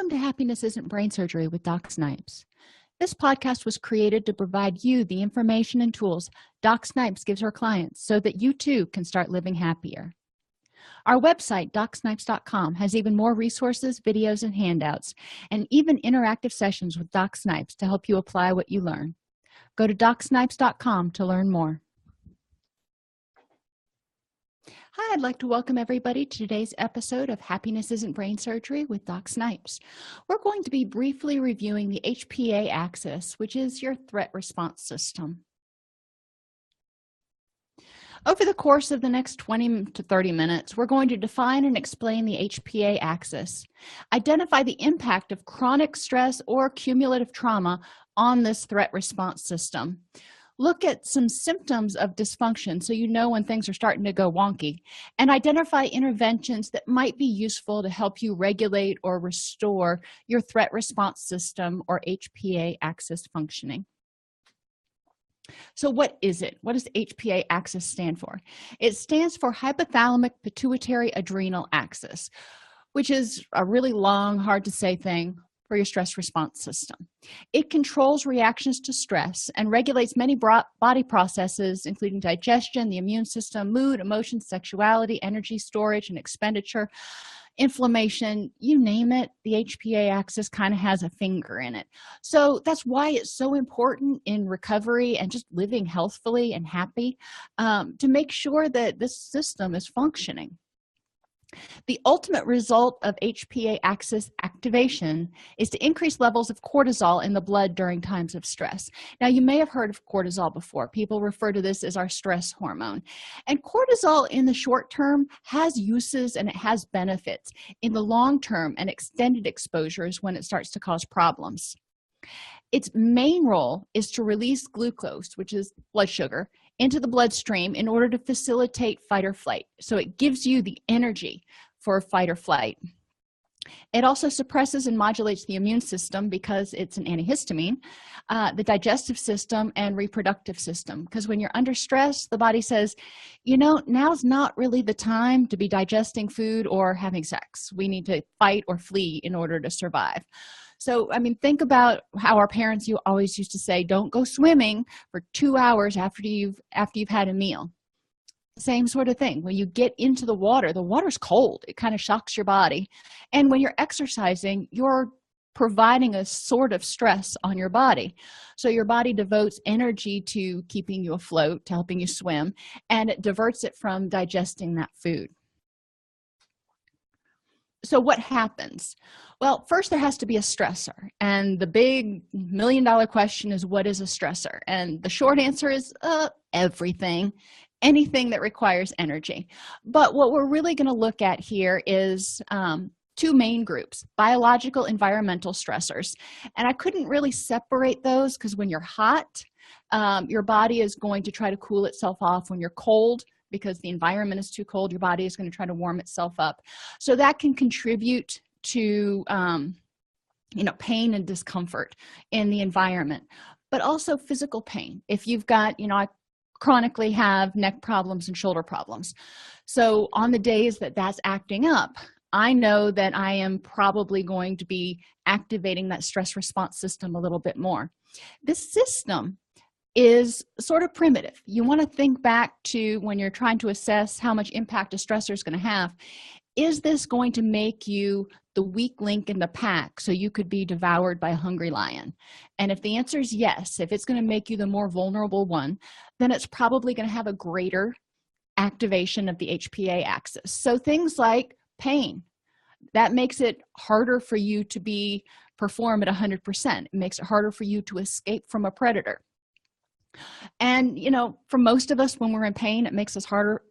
Welcome to Happiness Isn't Brain Surgery with Doc Snipes. This podcast was created to provide you the information and tools Doc Snipes gives her clients so that you too can start living happier. Our website, DocSnipes.com, has even more resources, videos, and handouts, and even interactive sessions with Doc Snipes to help you apply what you learn. Go to DocSnipes.com to learn more. Hi, I'd like to welcome everybody to today's episode of Happiness Isn't Brain Surgery with Doc Snipes. We're going to be briefly reviewing the HPA Axis, which is your threat response system. Over the course of the next 20 to 30 minutes, we're going to define and explain the HPA Axis, identify the impact of chronic stress or cumulative trauma on this threat response system, look at some symptoms of dysfunction so you know when things are starting to go wonky, and identify interventions that might be useful to help you regulate or restore your threat response system or HPA axis functioning. So what is it? What does HPA axis stand for? It stands for hypothalamic pituitary adrenal axis, which is a really long, hard to say thing for your stress response system. It controls reactions to stress and regulates many body processes, including digestion, the immune system, mood, emotions, sexuality, energy storage and expenditure, inflammation, you name it. The HPA axis kind of has a finger in it. So that's why it's so important in recovery and just living healthfully and happy, to make sure that this system is functioning. The ultimate result of HPA axis activation is to increase levels of cortisol in the blood during times of stress. Now, you may have heard of cortisol before. People refer to this as our stress hormone. And cortisol in the short term has uses and it has benefits. In the long term and extended exposures, when it starts to cause problems. Its main role is to release glucose, which is blood sugar, into the bloodstream in order to facilitate fight or flight. So it gives you the energy for fight or flight. It also suppresses and modulates the immune system because it's an antihistamine, the digestive system, and reproductive system. Because when you're under stress, the body says, you know, now's not really the time to be digesting food or having sex. We need to fight or flee in order to survive. So, I mean, think about how our parents always used to say, don't go swimming for 2 hours after you've had a meal. Same sort of thing. When you get into the water's cold. It kind of shocks your body. And when you're exercising, you're providing a sort of stress on your body. So your body devotes energy to keeping you afloat, to helping you swim, and it diverts it from digesting that food. So what happens? Well, first there has to be a stressor. And the big million-dollar question is, what is a stressor? And the short answer is everything. Anything that requires energy. But what we're really going to look at here is two main groups: biological, environmental stressors. And I couldn't really separate those because when you're hot, your body is going to try to cool itself off. When you're cold, because the environment is too cold, your body is going to try to warm itself up. So that can contribute to pain and discomfort in the environment, but also physical pain. If you've got, I chronically have neck problems and shoulder problems. So on the days that that's acting up, I know that I am probably going to be activating that stress response system a little bit more. This system is sort of primitive. You want to think back to when you're trying to assess how much impact a stressor is going to have. Is this going to make you the weak link in the pack so you could be devoured by a hungry lion? And if the answer is yes, if it's going to make you the more vulnerable one, then it's probably going to have a greater activation of the HPA axis. So things like pain, that makes it harder for you to perform at 100%. It makes it harder for you to escape from a predator. And for most of us, when we're in pain, it makes it harder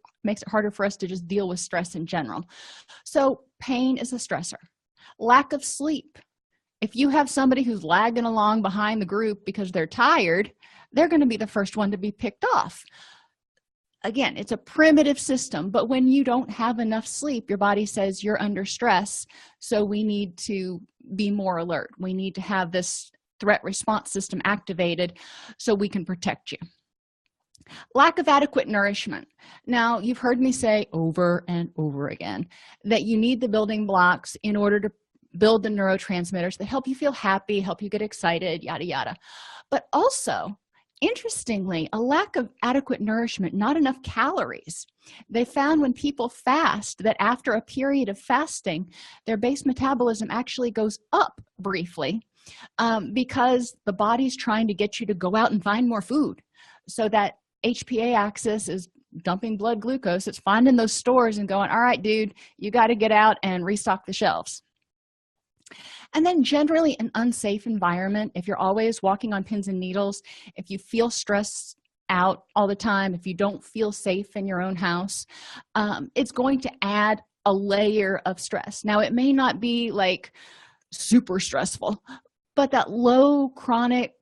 for us to just deal with stress in general. So pain is a stressor. Lack of sleep. If you have somebody who's lagging along behind the group because they're tired, they're going to be the first one to be picked off. Again, it's a primitive system, but when you don't have enough sleep, your body says you're under stress, so we need to be more alert. We need to have this threat response system activated so we can protect you. Lack of adequate nourishment. Now, you've heard me say over and over again that you need the building blocks in order to build the neurotransmitters that help you feel happy, help you get excited, yada yada. But also, interestingly, a lack of adequate nourishment, not enough calories. They found when people fast that after a period of fasting, their base metabolism actually goes up briefly, because the body's trying to get you to go out and find more food. So that HPA axis is dumping blood glucose. It's finding those stores and going, all right, dude, you got to get out and restock the shelves. And then generally an unsafe environment. If you're always walking on pins and needles, if you feel stressed out all the time, if you don't feel safe in your own house, it's going to add a layer of stress. Now, it may not be like super stressful, but that low chronic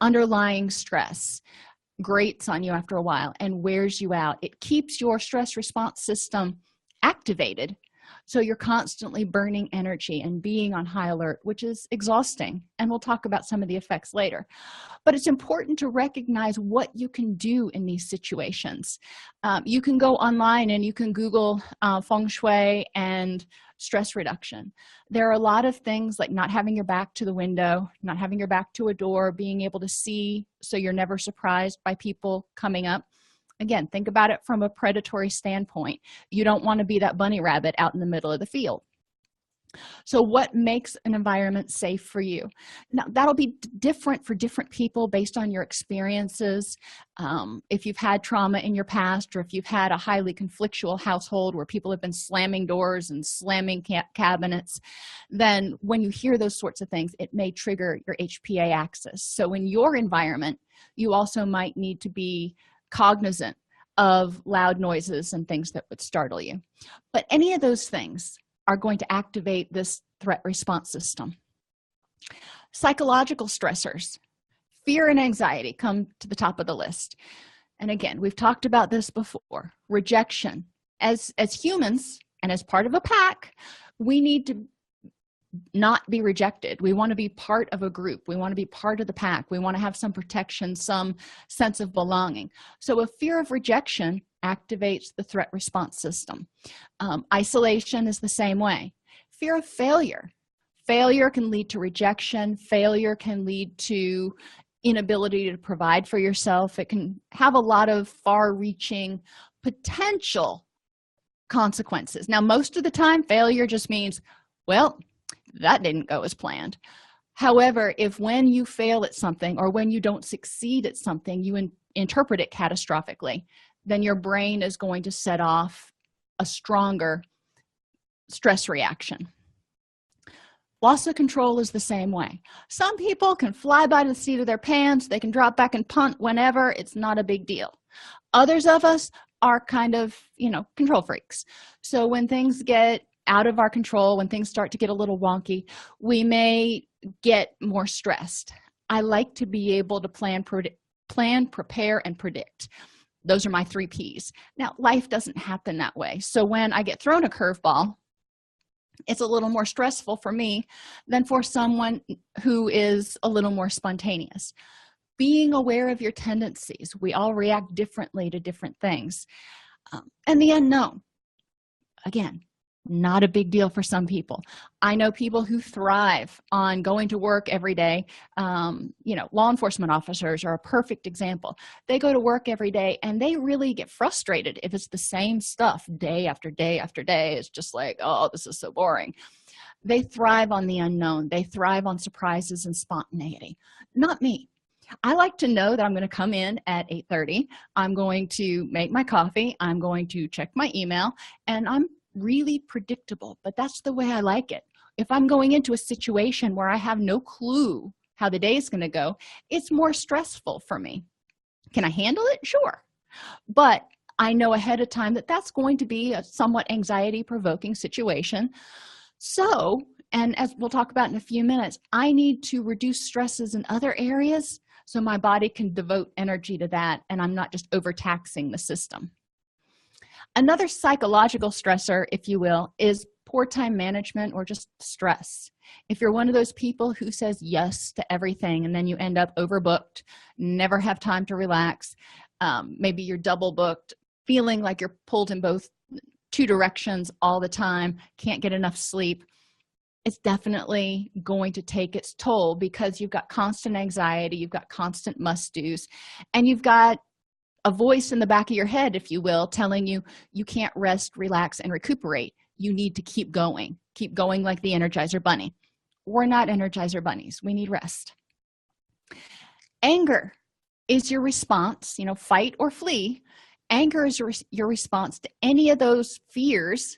underlying stress grates on you after a while and wears you out. It keeps your stress response system activated, so you're constantly burning energy and being on high alert, which is exhausting, and we'll talk about some of the effects later. But it's important to recognize what you can do in these situations. You can go online and you can Google feng shui and stress reduction. There are a lot of things like not having your back to the window, not having your back to a door, being able to see so you're never surprised by people coming up. Again, think about it from a predatory standpoint. You don't want to be that bunny rabbit out in the middle of the field. So what makes an environment safe for you? Now, that'll be different for different people based on your experiences. If you've had trauma in your past, or if you've had a highly conflictual household where people have been slamming doors and slamming cabinets, then when you hear those sorts of things, it may trigger your HPA axis. So in your environment, you also might need to be cognizant of loud noises and things that would startle you. But any of those things are going to activate this threat response system. Psychological stressors, fear and anxiety come to the top of the list. And again, we've talked about this before. Rejection. As humans and as part of a pack, we need to not be rejected. We want to be part of a group. We want to be part of the pack. We want to have some protection, some sense of belonging. So a fear of rejection activates the threat response system. Isolation is the same way. Fear of failure. Failure can lead to rejection. Failure can lead to inability to provide for yourself. It can have a lot of far-reaching potential consequences. Now, most of the time, failure just means, well, that didn't go as planned. However, if when you fail at something or when you don't succeed at something, you interpret it catastrophically, then your brain is going to set off a stronger stress reaction. Loss of control is the same way. Some people can fly by the seat of their pants. They can drop back and punt whenever. It's not a big deal. Others of us are kind of, control freaks. So when things get out of our control, when things start to get a little wonky, we may get more stressed. I like to be able to plan, prepare, and predict. Those are my 3 Ps. Now, life doesn't happen that way. So when I get thrown a curveball, it's a little more stressful for me than for someone who is a little more spontaneous. Being aware of your tendencies. We all react differently to different things. And the unknown. Again, not a big deal for some people. I know people who thrive on going to work every day. Law enforcement officers are a perfect example. They go to work every day and they really get frustrated if it's the same stuff day after day after day. It's just like, oh, this is so boring. They thrive on the unknown. They thrive on surprises and spontaneity. Not me. I like to know that I'm going to come in at 8:30. I'm going to make my coffee. I'm going to check my email, and I'm really predictable, but that's the way I like it. If I'm going into a situation where I have no clue how the day is going to go, it's more stressful for me. Can I handle it? Sure. But I know ahead of time that that's going to be a somewhat anxiety-provoking situation. So, and as we'll talk about in a few minutes, I need to reduce stresses in other areas so my body can devote energy to that and I'm not just overtaxing the system. Another psychological stressor, if you will, is poor time management or just stress. If you're one of those people who says yes to everything and then you end up overbooked, never have time to relax, maybe you're double booked, feeling like you're pulled in both 2 directions all the time, can't get enough sleep, it's definitely going to take its toll, because you've got constant anxiety, you've got constant must-dos, and you've got a voice in the back of your head, if you will, telling you you can't rest, relax, and recuperate. You need to keep going like the Energizer Bunny. We're not Energizer Bunnies. We need rest. Anger is your response, fight or flee. Anger is your response to any of those fears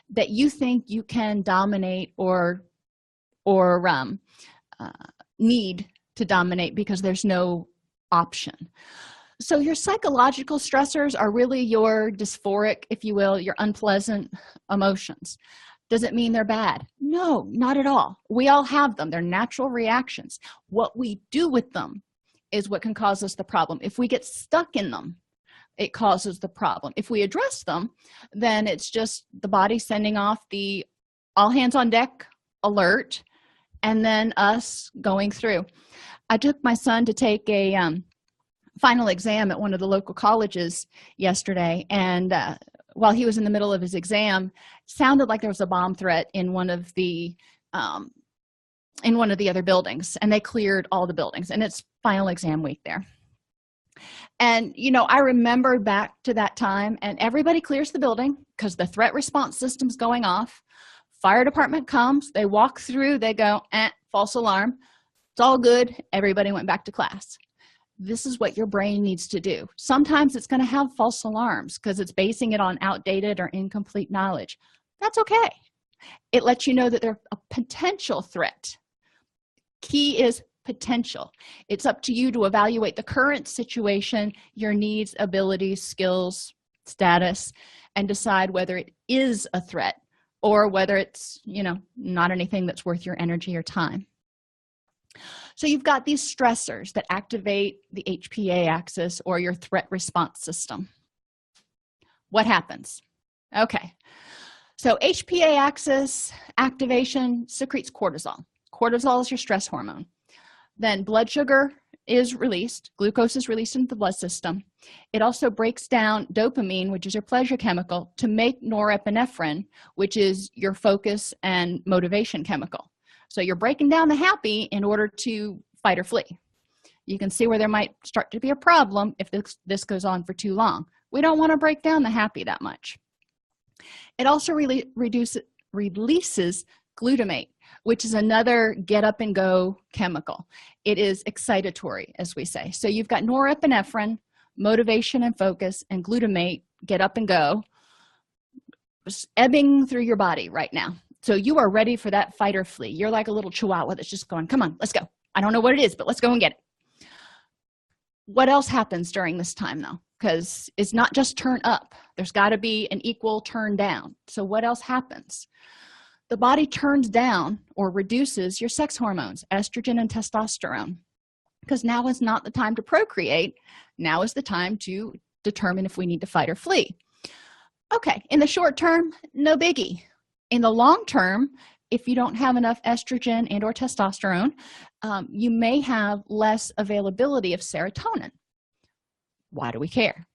that you think you can dominate or need to dominate, because there's no option. So your psychological stressors are really your dysphoric, if you will, your unpleasant emotions. Does it mean they're bad? No, not at all. We all have them. They're natural reactions. What we do with them is what can cause us the problem. If we get stuck in them, it causes the problem. If we address them, then it's just the body sending off the all hands on deck alert, and then us going through. I took my son to take a final exam at one of the local colleges yesterday, and while he was in the middle of his exam, it sounded like there was a bomb threat in one of the other buildings, and they cleared all the buildings, and it's final exam week there. And I remember back to that time, and everybody clears the building because the threat response system's going off. Fire department comes, they walk through, they go, false alarm, it's all good, everybody went back to class. This is what your brain needs to do. Sometimes it's going to have false alarms because it's basing it on outdated or incomplete knowledge. That's okay. It lets you know that they're a potential threat. Key is potential. It's up to you to evaluate the current situation, your needs, abilities, skills, status, and decide whether it is a threat or whether it's, not anything that's worth your energy or time. So you've got these stressors that activate the HPA axis, or your threat response system. What happens? Okay. So HPA axis activation secretes cortisol. Cortisol is your stress hormone. Then blood sugar is released. Glucose is released into the blood system. It also breaks down dopamine, which is your pleasure chemical, to make norepinephrine, which is your focus and motivation chemical. So you're breaking down the happy in order to fight or flee. You can see where there might start to be a problem if this goes on for too long. We don't want to break down the happy that much. It also releases glutamate, which is another get up and go chemical. It is excitatory, as we say. So you've got norepinephrine, motivation and focus, and glutamate, get up and go, ebbing through your body right now. So you are ready for that fight or flee. You're like a little chihuahua that's just going, come on, let's go. I don't know what it is, but let's go and get it. What else happens during this time, though? Because it's not just turn up. There's got to be an equal turn down. So what else happens? The body turns down or reduces your sex hormones, estrogen and testosterone, because now is not the time to procreate. Now is the time to determine if we need to fight or flee. Okay, in the short term, no biggie. In the long term, if you don't have enough estrogen and or testosterone, you may have less availability of serotonin. Why do we care?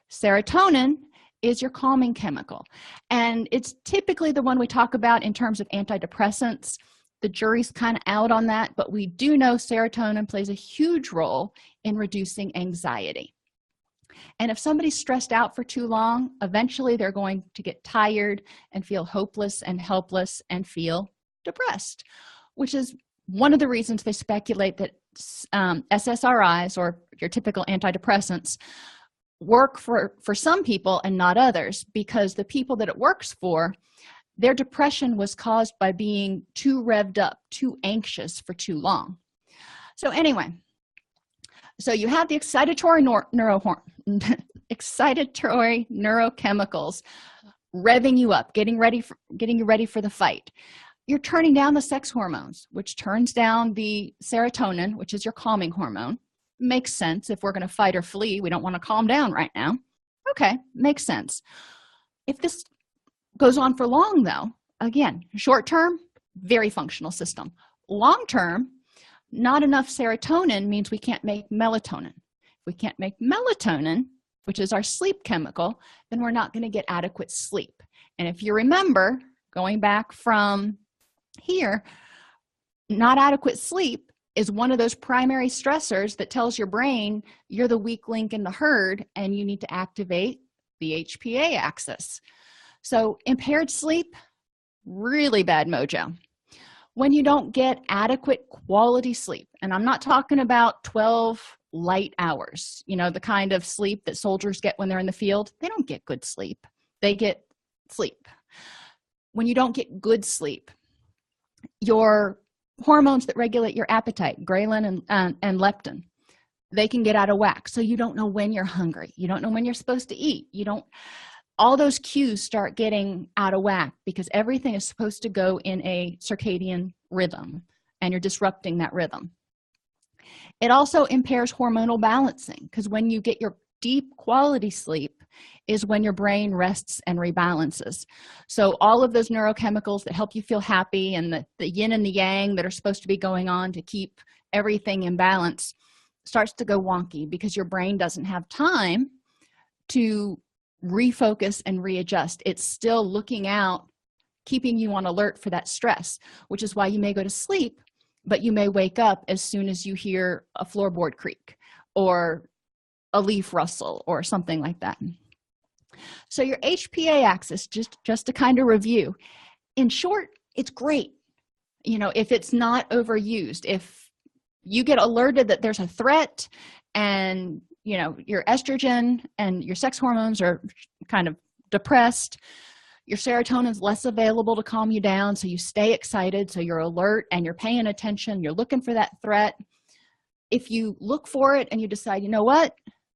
Serotonin is your calming chemical, and it's typically the one we talk about in terms of antidepressants. The jury's kind of out on that, but we do know serotonin plays a huge role in reducing anxiety. And if somebody's stressed out for too long, eventually they're going to get tired and feel hopeless and helpless and feel depressed, which is one of the reasons they speculate that SSRIs, or your typical antidepressants, work for some people and not others, because the people that it works for, their depression was caused by being too revved up, too anxious for too long. So anyway, so you have the excitatory neurochemicals revving you up, getting you ready for the fight. You're turning down the sex hormones, which turns down the serotonin, which is your calming hormone. Makes sense. If we're going to fight or flee, we don't want to calm down right now. Okay, makes sense. If this goes on for long, though, again, short term, very functional system. Long term, not enough serotonin means we can't make melatonin. If we can't make melatonin, which is our sleep chemical, then we're not going to get adequate sleep. And if you remember, going back from Here, not adequate sleep is one of those primary stressors that tells your brain you're the weak link in the herd and you need to activate the HPA axis. So impaired sleep, really bad mojo. When you don't get adequate quality sleep, and I'm not talking about 12 light hours, the kind of sleep that soldiers get when they're in the field. They don't get good sleep. They get sleep. When you don't get good sleep, your hormones that regulate your appetite, ghrelin and leptin, they can get out of whack. So you don't know when you're hungry. You don't know when you're supposed to eat. All those cues start getting out of whack because everything is supposed to go in a circadian rhythm, and you're disrupting that rhythm. It also impairs hormonal balancing because when you get your deep quality sleep is when your brain rests and rebalances. So all of those neurochemicals that help you feel happy and the yin and the yang that are supposed to be going on to keep everything in balance starts to go wonky because your brain doesn't have time to refocus and readjust. It's still looking out, keeping you on alert for that stress, which is why you may go to sleep, but you may wake up as soon as you hear a floorboard creak or a leaf rustle or something like that. So your HPA axis, just to kind of review, in short, it's great, if it's not overused. If you get alerted that there's a threat and your estrogen and your sex hormones are kind of depressed, your serotonin is less available to calm you down, so you stay excited, so you're alert and you're paying attention, you're looking for that threat. If you look for it and you decide, you know what,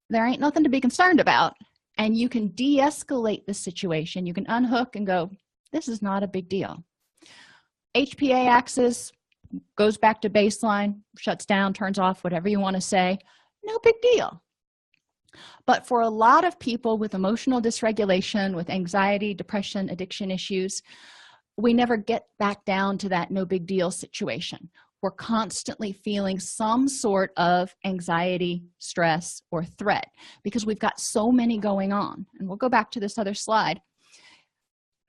there ain't nothing to be concerned about, and you can de-escalate the situation, you can unhook and go, this is not a big deal. HPA axis goes back to baseline, shuts down, turns off, whatever you want to say, no big deal. But for a lot of people with emotional dysregulation, with anxiety, depression, addiction issues, we never get back down to that no big deal situation. We're constantly feeling some sort of anxiety, stress, or threat because we've got so many going on. And we'll go back to this other slide.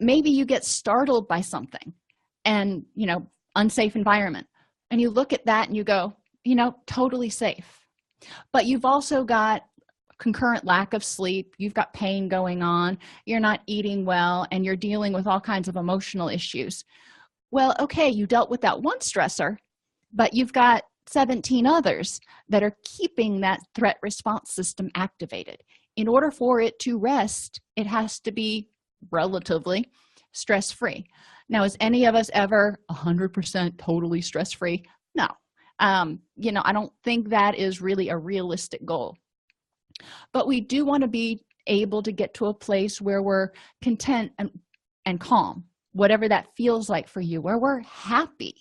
Maybe you get startled by something and, unsafe environment. And you look at that and you go, totally safe. But you've also got concurrent lack of sleep, you've got pain going on, you're not eating well, and you're dealing with all kinds of emotional issues. Well, okay, you dealt with that one stressor, but you've got 17 others that are keeping that threat response system activated. In order for it to rest, it has to be relatively stress-free. Now, is any of us ever 100% totally stress-free? No. I don't think that is really a realistic goal. But we do want to be able to get to a place where we're content and calm, whatever that feels like for you, where we're happy.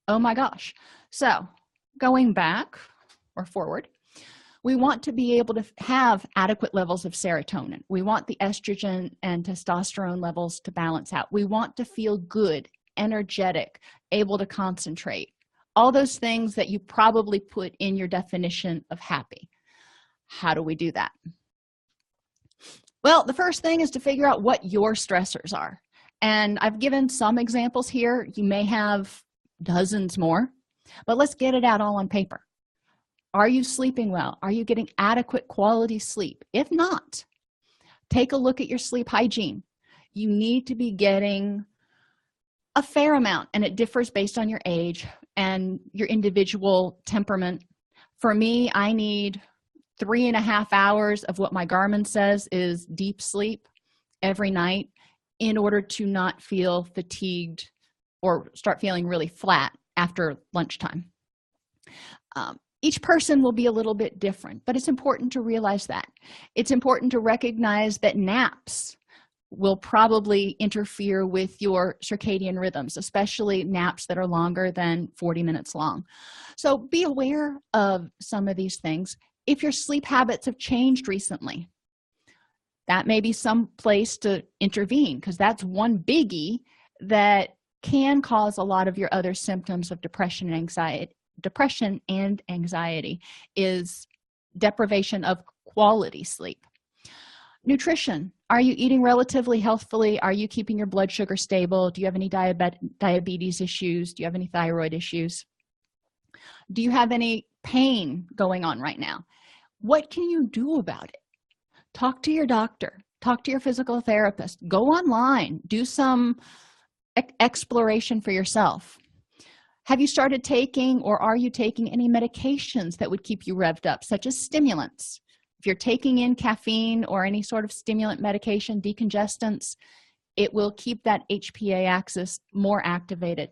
Oh my gosh. So going back or forward, we want to be able to have adequate levels of serotonin. We want the estrogen and testosterone levels to balance out. We want to feel good, energetic, able to concentrate. All those things that you probably put in your definition of happy. How do we do that? Well, the first thing is to figure out what your stressors are. And I've given some examples here. You may have dozens more, but let's get it out all on paper. Are you sleeping well? Are you getting adequate quality sleep? If not, take a look at your sleep hygiene. You need to be getting a fair amount, and it differs based on your age and your individual temperament. For me, I need 3.5 hours of what my Garmin says is deep sleep every night in order to not feel fatigued or start feeling really flat after lunchtime. Each person will be a little bit different, but it's important to realize that. It's important to recognize that naps will probably interfere with your circadian rhythms, especially naps that are longer than 40 minutes long. So be aware of some of these things. If your sleep habits have changed recently, that may be some place to intervene, because that's one biggie that can cause a lot of your other symptoms of depression and anxiety. Depression and anxiety is deprivation of quality sleep. Nutrition. Are you eating relatively healthfully? Are you keeping your blood sugar stable? Do you have any diabetes issues? Do you have any thyroid issues? Do you have any pain going on right now? What can you do about it? Talk to your doctor. Talk to your physical therapist. Go online. Do some exploration for yourself. Have you started taking, or are you taking, any medications that would keep you revved up, such as stimulants? If you're taking in caffeine or any sort of stimulant medication, decongestants, it will keep that HPA axis more activated.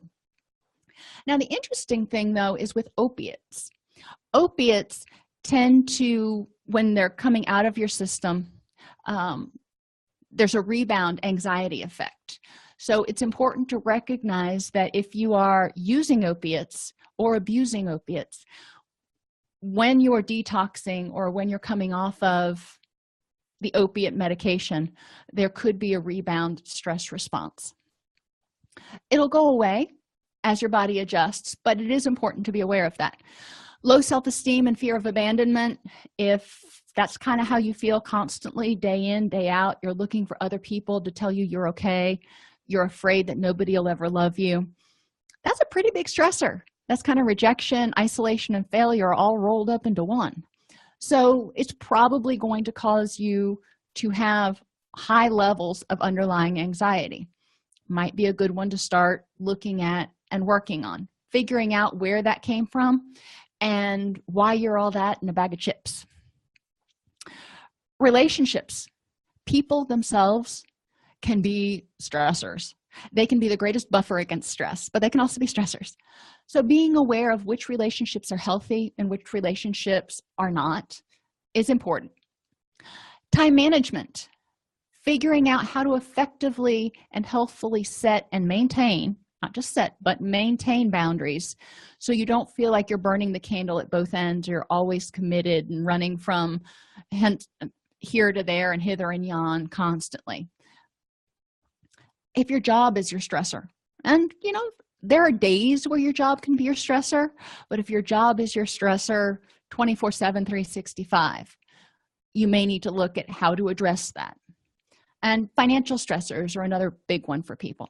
Now, the interesting thing, though, is with opiates. Opiates tend to, when they're coming out of your system, there's a rebound anxiety effect. So it's important to recognize that if you are using opiates or abusing opiates, when you're detoxing or when you're coming off of the opiate medication, there could be a rebound stress response. It'll go away as your body adjusts, but it is important to be aware of that. Low self-esteem and fear of abandonment, if that's kind of how you feel constantly, day in, day out, you're looking for other people to tell you you're okay, you're afraid that nobody will ever love you, that's a pretty big stressor. That's kind of rejection, isolation, and failure all rolled up into one. So it's probably going to cause you to have high levels of underlying anxiety. Might be a good one to start looking at and working on, figuring out where that came from and why you're all that in a bag of chips. Relationships. People themselves can be stressors. They can be the greatest buffer against stress, but they can also be stressors. So being aware of which relationships are healthy and which relationships are not is important. Time management. Figuring out how to effectively and healthfully set and maintain, not just set, but maintain boundaries so you don't feel like you're burning the candle at both ends. You're always committed and running from here to there and hither and yon constantly. If your job is your stressor, and there are days where your job can be your stressor, but if your job is your stressor 24/7, 365, you may need to look at how to address that. And financial stressors are another big one for people.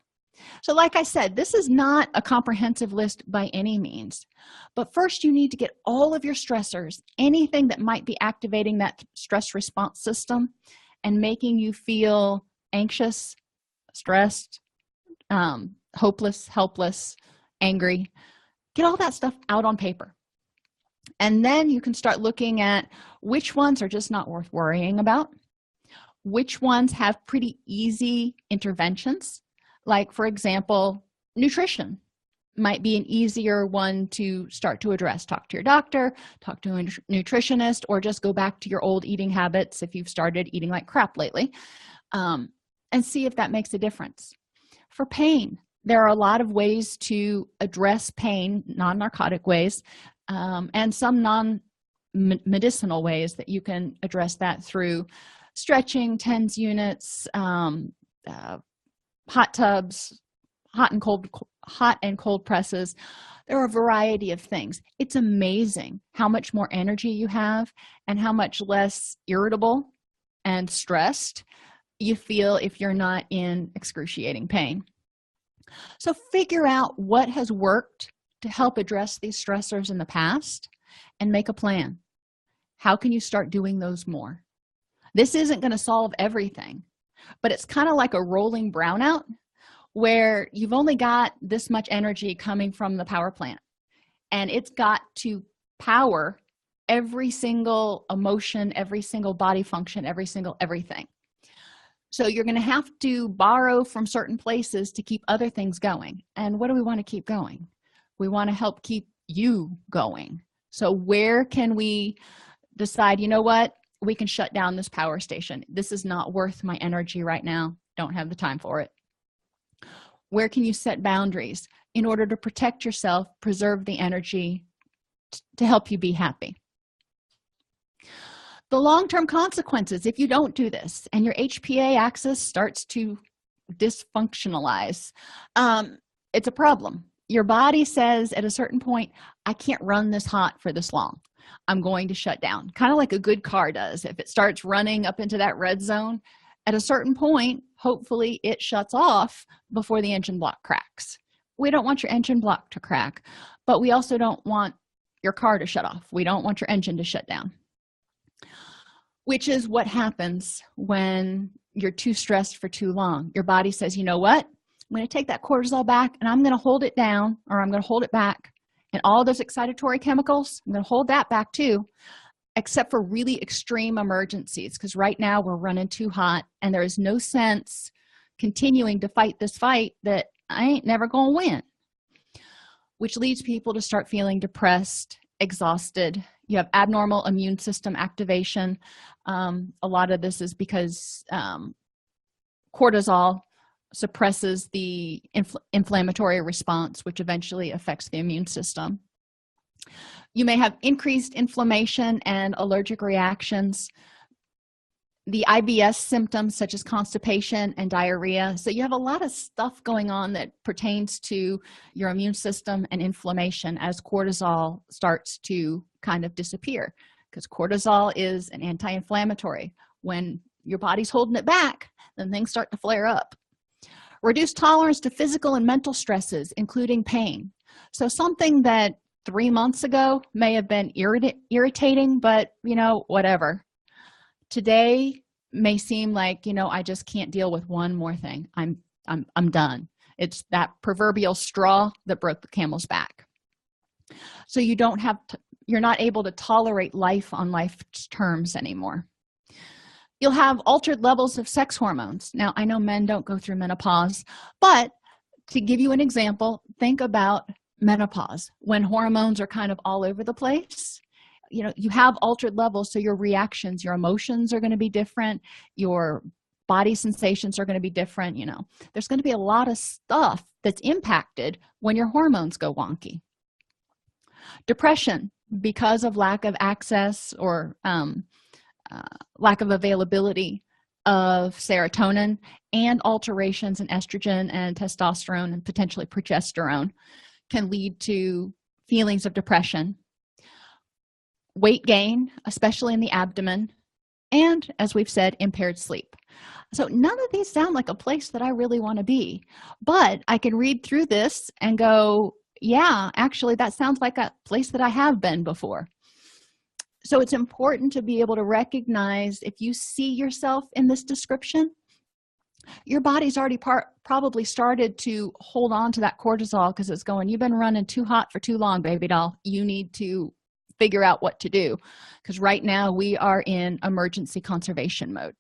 So like I said, this is not a comprehensive list by any means, but first you need to get all of your stressors, anything that might be activating that stress response system and making you feel anxious, stressed, hopeless, helpless, angry. Get all that stuff out on paper. And then you can start looking at which ones are just not worth worrying about, which ones have pretty easy interventions. Like, for example, nutrition might be an easier one to start to address. Talk to your doctor, talk to a nutritionist, or just go back to your old eating habits if you've started eating like crap lately, and see if that makes a difference. For pain, there are a lot of ways to address pain, non-narcotic ways, and some non-medicinal ways that you can address that through stretching, TENS units, hot tubs, hot and cold presses. There are a variety of things. It's amazing how much more energy you have and how much less irritable and stressed you feel if you're not in excruciating pain. So figure out what has worked to help address these stressors in the past and make a plan. How can you start doing those more? This isn't going to solve everything, but it's kind of like a rolling brownout where you've only got this much energy coming from the power plant, and it's got to power every single emotion, every single body function, every single everything. So you're going to have to borrow from certain places to keep other things going. And what do we want to keep going? We want to help keep you going. So where can we decide, you know what? We can shut down this power station. This is not worth my energy right now. Don't have the time for it. Where can you set boundaries in order to protect yourself, preserve the energy to help you be happy? The long-term consequences, if you don't do this and your HPA axis starts to dysfunctionalize, it's a problem. Your body says at a certain point, I can't run this hot for this long. I'm going to shut down, kind of like a good car does. If it starts running up into that red zone At a certain point, hopefully it shuts off before the engine block cracks. We don't want your engine block to crack, but we also don't want your car to shut off. We don't want your engine to shut down, which is what happens when you're too stressed for too long. Your body says, you know what? I'm going to take that cortisol back and I'm going to hold it down, or I'm going to hold it back. And all those excitatory chemicals, I'm going to hold that back too, except for really extreme emergencies, because right now we're running too hot and there is no sense continuing to fight this fight that I ain't never going to win, which leads people to start feeling depressed, exhausted. You have abnormal immune system activation. A lot of this is because cortisol suppresses the inflammatory response, which eventually affects the immune system. You may have increased inflammation and allergic reactions, the IBS symptoms such as constipation and diarrhea. So you have a lot of stuff going on that pertains to your immune system and inflammation as cortisol starts to kind of disappear, because cortisol is an anti-inflammatory. When your body's holding it back, then things start to flare up. Reduced tolerance to physical and mental stresses, including pain. So something that 3 months ago may have been irritating, but whatever. Today may seem like, I just can't deal with one more thing. I'm done. It's that proverbial straw that broke the camel's back. So you're not able to tolerate life on life's terms anymore. You'll have altered levels of sex hormones. Now, I know men don't go through menopause, but to give you an example, think about menopause when hormones are kind of all over the place. You have altered levels, so your reactions, your emotions are going to be different, your body sensations are going to be different. There's going to be a lot of stuff that's impacted when your hormones go wonky. Depression, because of lack of access or lack of availability of serotonin, and alterations in estrogen and testosterone and potentially progesterone, can lead to feelings of depression. Weight gain, especially in the abdomen, and, as we've said, impaired sleep. So none of these sound like a place that I really want to be, but I can read through this and go, yeah, actually that sounds like a place that I have been before. So it's important to be able to recognize if you see yourself in this description, your body's already probably started to hold on to that cortisol because it's going, you've been running too hot for too long, baby doll. You need to figure out what to do, because right now we are in emergency conservation mode.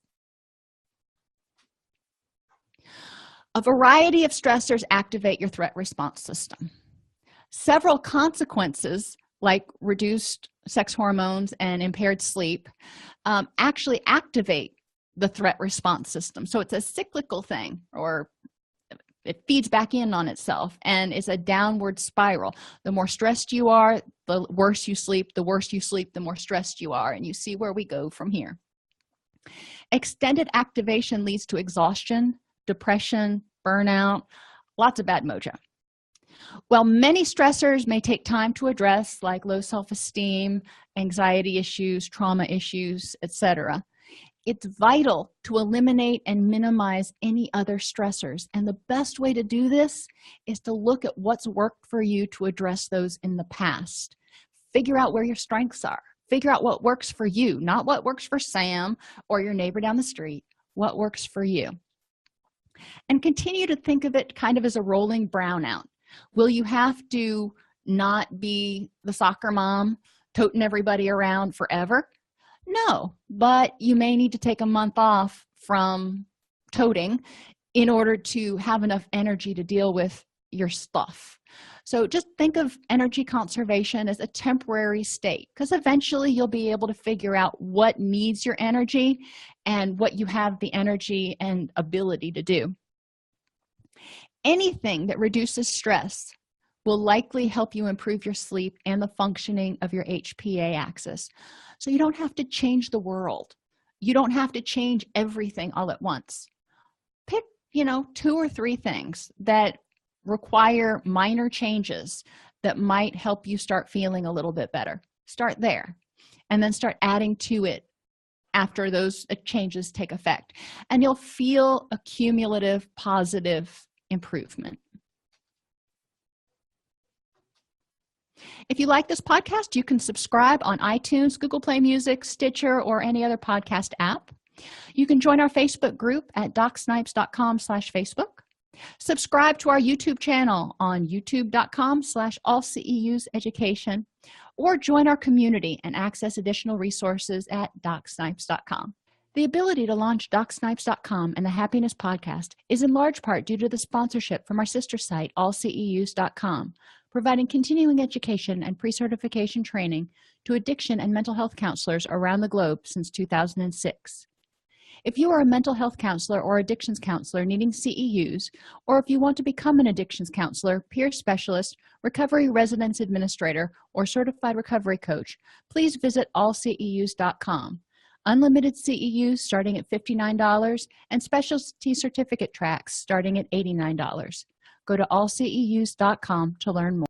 A variety of stressors activate your threat response system. Several consequences, like reduced sex hormones and impaired sleep, actually activate the threat response system. So it's a cyclical thing, or it feeds back in on itself, and it's a downward spiral. The more stressed you are, the worse you sleep. The worse you sleep, the more stressed you are, and you see where we go from here. Extended activation leads to exhaustion, depression, burnout, lots of bad mojo. While many stressors may take time to address, like low self-esteem, anxiety issues, trauma issues, etc., it's vital to eliminate and minimize any other stressors. And the best way to do this is to look at what's worked for you to address those in the past. Figure out where your strengths are. Figure out what works for you, not what works for Sam or your neighbor down the street. What works for you? And continue to think of it kind of as a rolling brownout. Will you have to not be the soccer mom toting everybody around forever? No, but you may need to take a month off from toting in order to have enough energy to deal with your stuff. So just think of energy conservation as a temporary state, because eventually you'll be able to figure out what needs your energy and what you have the energy and ability to do. Anything that reduces stress will likely help you improve your sleep and the functioning of your HPA axis. So you don't have to change the world. You don't have to change everything all at once. Pick, 2 or 3 things that require minor changes that might help you start feeling a little bit better. Start there, and then start adding to it after those changes take effect, and you'll feel a cumulative positive improvement. If you like this podcast, you can subscribe on iTunes, Google Play Music, Stitcher, or any other podcast app. You can join our Facebook group at docsnipes.com/Facebook. Subscribe to our YouTube channel on youtube.com/allceuseducation, or join our community and access additional resources at docsnipes.com. The ability to launch docsnipes.com and the Happiness Podcast is in large part due to the sponsorship from our sister site, allceus.com, providing continuing education and pre-certification training to addiction and mental health counselors around the globe since 2006. If you are a mental health counselor or addictions counselor needing CEUs, or if you want to become an addictions counselor, peer specialist, recovery residence administrator, or certified recovery coach, please visit allceus.com. Unlimited CEUs starting at $59 and specialty certificate tracks starting at $89. Go to allceus.com to learn more.